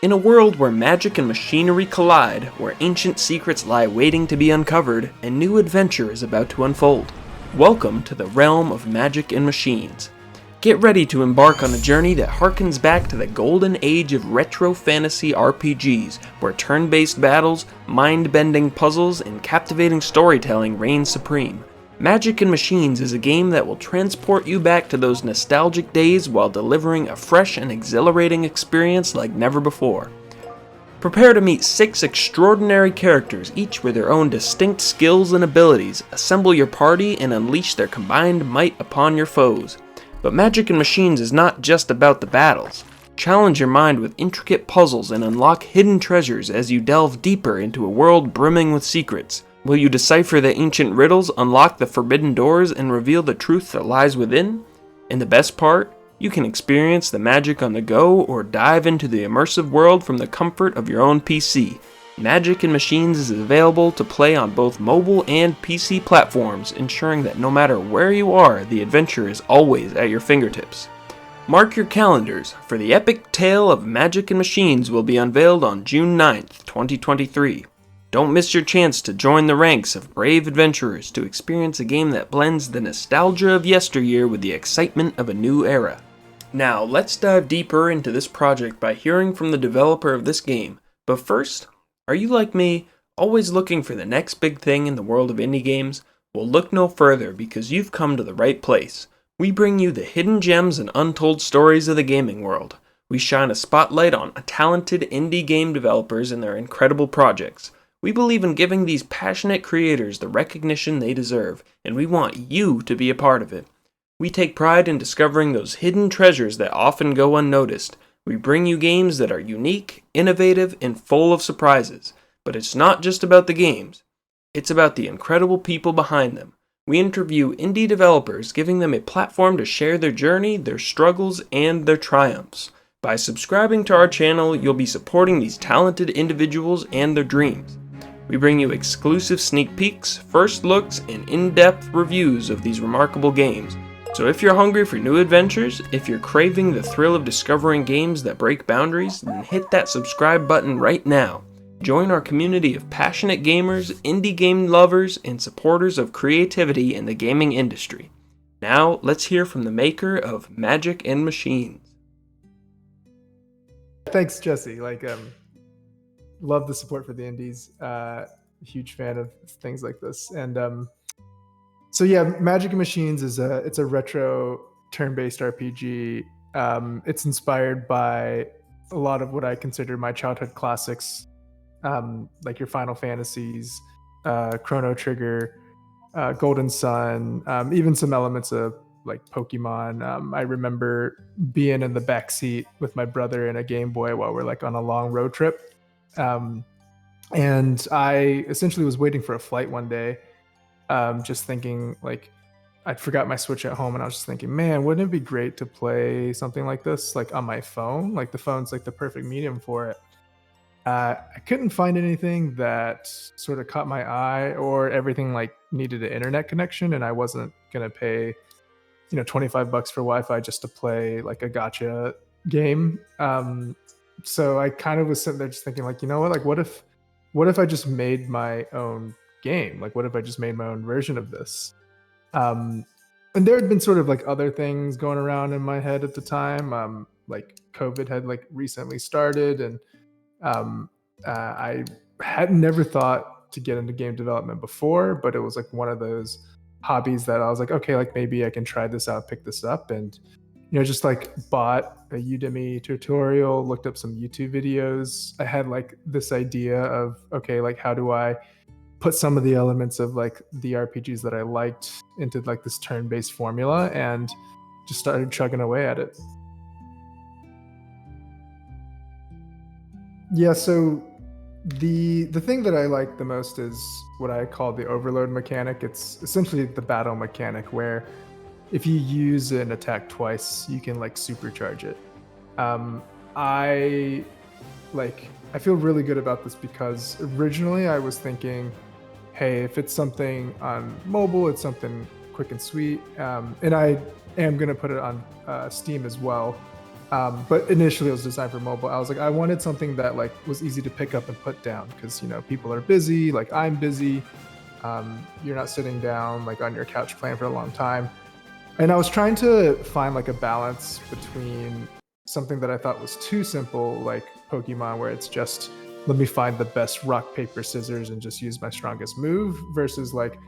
In a world where magic and machinery collide, where ancient secrets lie waiting to be uncovered, a new adventure is about to unfold. Welcome to the realm of magic and machines. Get ready to embark on a journey that harkens back to the golden age of retro fantasy RPGs, where turn-based battles, mind-bending puzzles, and captivating storytelling reign supreme. Magic and Machines is a game that will transport you back to those nostalgic days while delivering a fresh and exhilarating experience like never before. Prepare to meet 6 extraordinary characters, each with their own distinct skills and abilities. Assemble your party and unleash their combined might upon your foes. But Magic and Machines is not just about the battles. Challenge your mind with intricate puzzles and unlock hidden treasures as you delve deeper into a world brimming with secrets. Will you decipher the ancient riddles, unlock the forbidden doors, and reveal the truth that lies within? And the best part? You can experience the magic on the go or dive into the immersive world from the comfort of your own PC. Magic and Machines is available to play on both mobile and PC platforms, ensuring that no matter where you are, the adventure is always at your fingertips. Mark your calendars, for the epic tale of Magic and Machines will be unveiled on June 9th, 2023. Don't miss your chance to join the ranks of brave adventurers to experience a game that blends the nostalgia of yesteryear with the excitement of a new era. Now, let's dive deeper into this project by hearing from the developer of this game. But first, are you like me, always looking for the next big thing in the world of indie games? Well, look no further because you've come to the right place. We bring you the hidden gems and untold stories of the gaming world. We shine a spotlight on talented indie game developers and their incredible projects. We believe in giving these passionate creators the recognition they deserve, and we want you to be a part of it. We take pride in discovering those hidden treasures that often go unnoticed. We bring you games that are unique, innovative, and full of surprises. But it's not just about the games. It's about the incredible people behind them. We interview indie developers, giving them a platform to share their journey, their struggles, and their triumphs. By subscribing to our channel, you'll be supporting these talented individuals and their dreams. We bring you exclusive sneak peeks, first looks, and in-depth reviews of these remarkable games. So if you're hungry for new adventures, if you're craving the thrill of discovering games that break boundaries, then hit that subscribe button right now. Join our community of passionate gamers, indie game lovers, and supporters of creativity in the gaming industry. Now, let's hear from the maker of Magic and Machines. Thanks, Jesse. Love the support for the indies. Huge fan of things like this. And so yeah, Magic and Machines is it's a retro turn-based RPG. It's inspired by a lot of what I consider my childhood classics, like your Final Fantasies, Chrono Trigger, Golden Sun, even some elements of like Pokemon. I remember being in the back seat with my brother in a Game Boy while we're like on a long road trip. And I essentially was waiting for a flight one day, just thinking like I'd forgot my Switch at home, and I was just thinking, man, wouldn't it be great to play something like this like on my phone? Like the phone's like the perfect medium for it. I couldn't find anything that sort of caught my eye, or everything like needed an internet connection, and I wasn't gonna pay, $25 for Wi-Fi just to play like a gotcha game. So I kind of was sitting there just thinking, like, you know what? Like, what if I just made my own game? Like, what if I just made my own version of this? And there had been sort of like other things going around in my head at the time. Like COVID had like recently started, and I had never thought to get into game development before, but it was like one of those hobbies that I was like, okay, like maybe I can try this out, pick this up, and just like bought a Udemy tutorial, looked up some YouTube videos. I had like this idea of, okay, like how do I put some of the elements of like the RPGs that I liked into like this turn-based formula, and just started chugging away at it. Yeah, so the thing that I like the most is what I call the overload mechanic. It's essentially the battle mechanic where if you use an attack twice, you can like supercharge it. I feel really good about this because originally I was thinking, hey, if it's something on mobile, it's something quick and sweet. And I am going to put it on Steam as well. But initially it was designed for mobile. I was like, I wanted something that like was easy to pick up and put down because people are busy. Like I'm busy. You're not sitting down like on your couch playing for a long time. And I was trying to find like a balance between something that I thought was too simple, like Pokemon, where it's just let me find the best rock, paper, scissors and just use my strongest move, versus like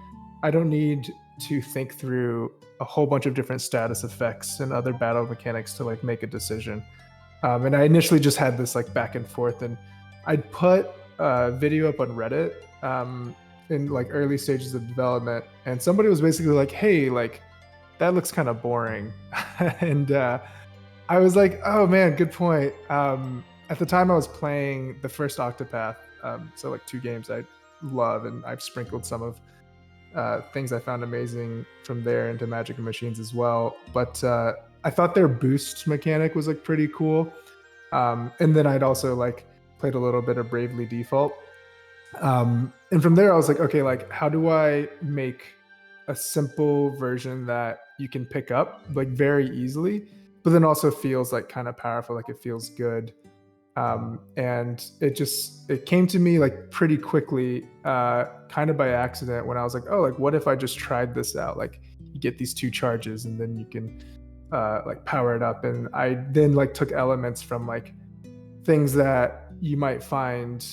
I don't need to think through a whole bunch of different status effects and other battle mechanics to like make a decision. And I initially just had this like back and forth, and I'd put a video up on Reddit in like early stages of development, and somebody was basically like, "Hey, like that looks kind of boring," and I was like, "Oh man, good point." At the time, I was playing the first Octopath, so like 2 games I love, and I've sprinkled some of things I found amazing from there into Magic and Machines as well. But I thought their boost mechanic was like pretty cool. And then I'd also like played a little bit of Bravely Default. And from there I was like, okay, like how do I make a simple version that you can pick up like very easily, but then also feels like kind of powerful, like it feels good. And it came to me like pretty quickly, kind of by accident, when I was like, oh, like what if I just tried this out? Like you get these 2 charges and then you can like power it up. And I then like took elements from like things that you might find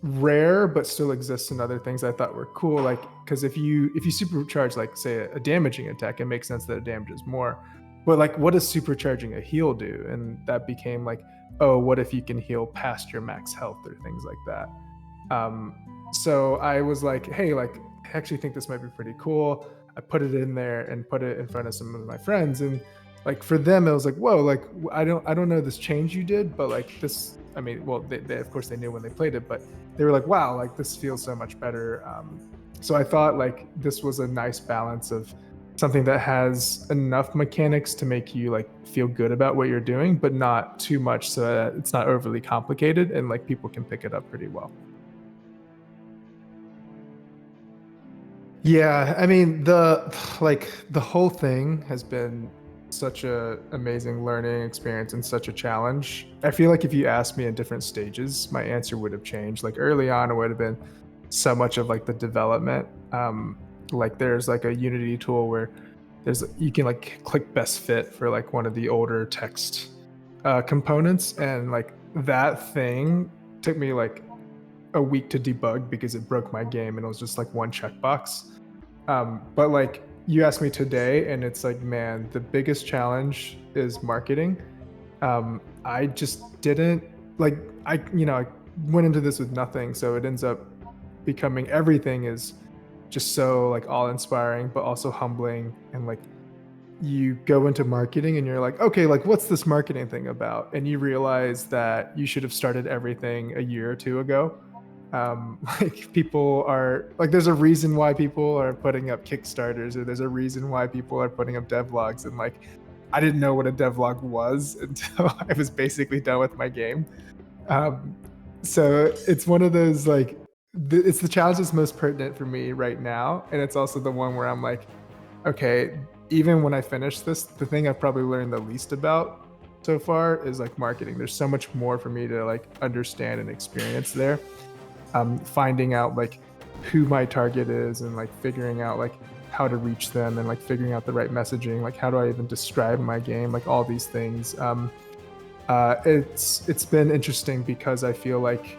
rare but still exists in other things I thought were cool. Like because if you supercharge like say a damaging attack, it makes sense that it damages more. But like what does supercharging a heal do? And that became like, oh, what if you can heal past your max health or things like that? So I was like, hey, like I actually think this might be pretty cool. I put it in there and put it in front of some of my friends, and like for them it was like, whoa, like I don't know this change you did, but like this, I mean, well, they of course they knew when they played it, but they were like, wow, like this feels so much better. So I thought like this was a nice balance of something that has enough mechanics to make you like feel good about what you're doing, but not too much so that it's not overly complicated and like people can pick it up pretty well. Yeah, I mean the whole thing has been such a amazing learning experience and such a challenge. I feel like if you asked me in different stages, my answer would have changed. Like early on, it would have been so much of like the development. Like there's like a Unity tool where you can like click best fit for like one of the older text components, and like that thing took me like a week to debug because it broke my game and it was just like one checkbox. But like you asked me today, and it's like, man, the biggest challenge is marketing. I just didn't like I went into this with nothing, so it ends up becoming everything is just so like all inspiring but also humbling. And like you go into marketing and you're like, okay, like what's this marketing thing about? And you realize that you should have started everything a year or 2 ago. Like people are like, there's a reason why people are putting up Kickstarters, or there's a reason why people are putting up devlogs. And like I didn't know what a devlog was until I was basically done with my game. um, so it's one of those like it's the challenge that's most pertinent for me right now, and it's also the one where I'm like, okay, even when I finish this, the thing I've probably learned the least about so far is like marketing. There's so much more for me to like understand and experience there. Finding out like who my target is, and like figuring out like how to reach them, and like figuring out the right messaging, like how do I even describe my game, like all these things. It's been interesting because I feel like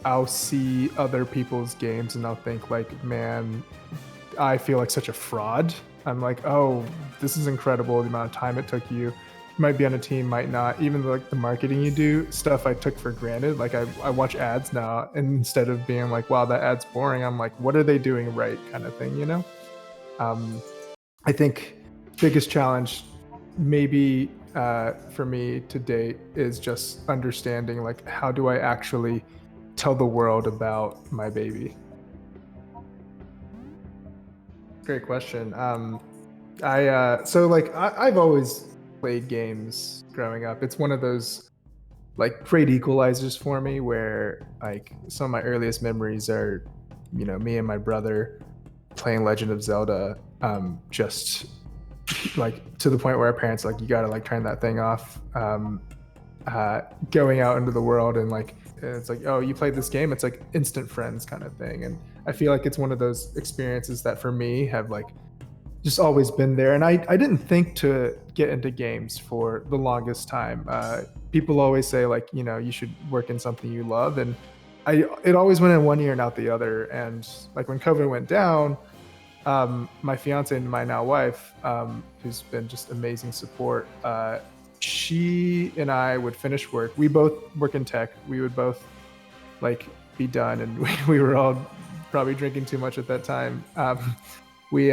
I'll see other people's games and I'll think like, man, I feel like such a fraud. I'm like, oh, this is incredible, the amount of time it took you. You might be on a team, might not. Even like the marketing you do, stuff I took for granted. Like I watch ads now, and instead of being like, wow, that ad's boring, I'm like, what are they doing right, kind of thing, you know? I think biggest challenge maybe for me to date is just understanding like how do I actually tell the world about my baby. Great question. I've always played games growing up. It's one of those like great equalizers for me, where like some of my earliest memories are, me and my brother playing Legend of Zelda, just like to the point where our parents like, you got to like turn that thing off. Going out into the world and like it's like, oh, you played this game, it's like instant friends kind of thing. And I feel like it's one of those experiences that for me have like just always been there. And I didn't think to get into games for the longest time. People always say like, you know, you should work in something you love, and it always went in one ear and out the other. And like when COVID went down, my fiance and my now wife, who's been just amazing support, she and I would finish work. We both work in tech. We would both like be done, and we were all probably drinking too much at that time. We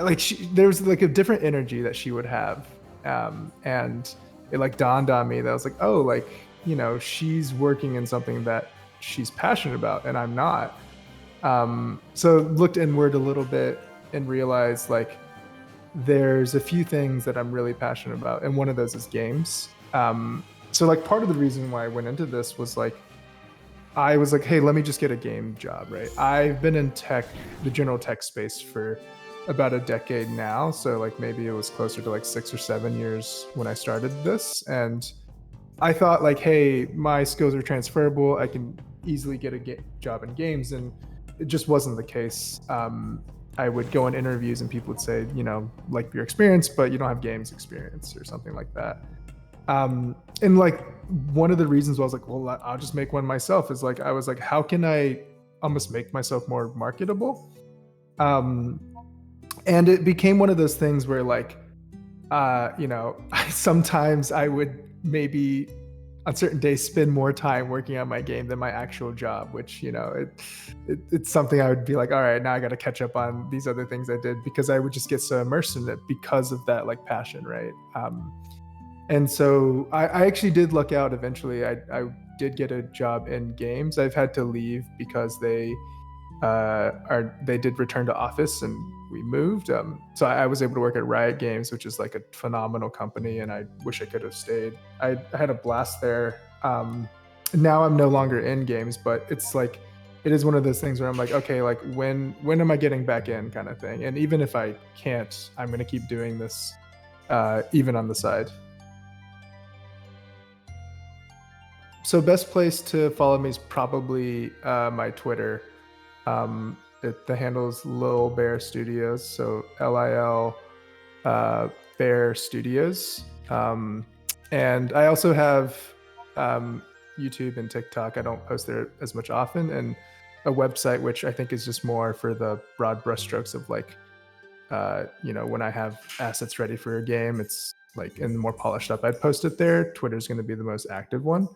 like there was like a different energy that she would have, and it like dawned on me that I was like, oh, like, you know, she's working in something that she's passionate about, and I'm not. So looked inward a little bit and realized like there's a few things that I'm really passionate about, and one of those is games. So like part of the reason why I went into this was like I was like, hey, let me just get a game job, right? I've been in tech, the general tech space for about a decade now. So like maybe it was closer to like 6 or 7 years when I started this. And I thought like, hey, my skills are transferable. I can easily get a job in games. And it just wasn't the case. I would go on interviews and people would say, you know, like your experience, but you don't have games experience or something like that. And like one of the reasons why I was like, well, I'll just make one myself is like, I was like, how can I almost make myself more marketable? And it became one of those things where like, you know, sometimes I would maybe on certain days spend more time working on my game than my actual job, which, you know, it's something I would be like, all right, now I got to catch up on these other things I did, because I would just get so immersed in it because of that like passion, right? And so I actually did look out eventually. I did get a job in games. I've had to leave because they did return to office and we moved. So I was able to work at Riot Games, which is like a phenomenal company, and I wish I could have stayed. I had a blast there. Now I'm no longer in games, but it's like it is one of those things where I'm like, okay, like when am I getting back in, kind of thing. And even if I can't, I'm gonna keep doing this, even on the side. So best place to follow me is probably my Twitter. The handle is LittleBearStudios, so LIL Bear Studios. And I also have YouTube and TikTok. I don't post there as much often, and a website which I think is just more for the broad brushstrokes of like, you know, when I have assets ready for a game, it's like and more polished up, I'd post it there. Twitter's going to be the most active one.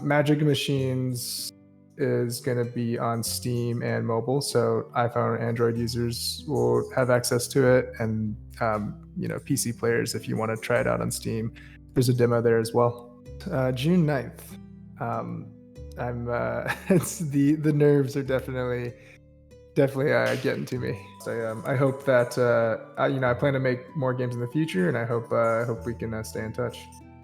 Magic Machines is going to be on Steam and mobile, so iPhone and Android users will have access to it, and you know, PC players, if you want to try it out on Steam, there's a demo there as well. June 9th. I'm it's the nerves are definitely getting to me. So I hope that you know, I plan to make more games in the future, and I hope we can stay in touch.